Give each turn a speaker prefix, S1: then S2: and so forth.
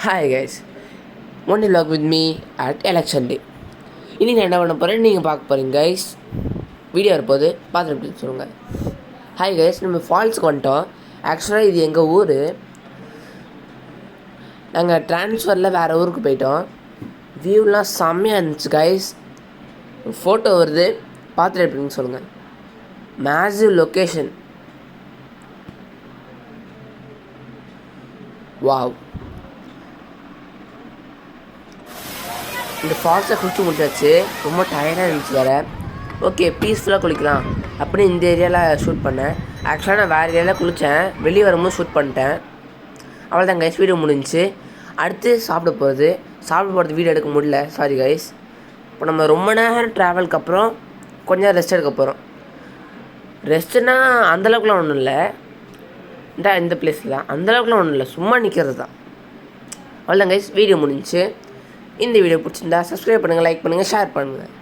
S1: Hi guys, one vlog with me at election டே. இன்றைக்கி நான் என்ன பண்ண போகிறேன் நீங்கள் பார்க்க போகிறீங்க கைஸ். வீடியோ இருப்போது பார்த்துட்டு சொல்லுங்கள். ஹாய் கைஸ், நம்ம ஃபால்ஸுக்கு வந்துட்டோம். ஆக்சுவலாக இது எங்கள் ஊர். நாங்கள் ட்ரான்ஸ்ஃபரில் வேறு ஊருக்கு போயிட்டோம். வியூலாம் செம்மையாக இருந்துச்சு கைஸ். ஃபோட்டோ வருது, பார்த்துட்டு எப்படின்னு சொல்லுங்கள். Massive location. வாவ், இந்த ஃபால்ஸை குளிச்சு முடிச்சாச்சு. ரொம்ப டயர்டாக இருந்துச்சு வேறு. ஓகே, பீஸ்ஃபுல்லாக குளிக்கலாம் அப்படின்னு இந்த ஏரியாவில் ஷூட் பண்ணேன். ஆக்சுவலாக நான் வேறு ஏரியாவில் குளித்தேன், வெளியே வரும்போது ஷூட் பண்ணிட்டேன். அவ்வளோதான் கைஸ், வீடியோ முடிஞ்சிச்சு. அடுத்து சாப்பிட போகிறது வீடியோ எடுக்க முடியல, சாரி கைஸ். இப்போ நம்ம ரொம்ப நேரம் ட்ராவலுக்கு அப்புறம் கொஞ்சம் ரெஸ்ட் எடுக்க போகிறோம். ரெஸ்ட்டுனா அந்தளவுக்குலாம் ஒன்றும் இல்லை, இந்த பிளேஸில் அந்தளவுக்குலாம் ஒன்றும் இல்லை, சும்மா நிற்கிறது தான். அவ்வளோதான் கைஸ், வீடியோ முடிஞ்சிச்சு. இந்த வீடியோ பிடிச்சிருந்தா சப்ஸ்கிரைப் பண்ணுங்கள், லைக் பண்ணுங்கள், ஷேர் பண்ணுங்கள்.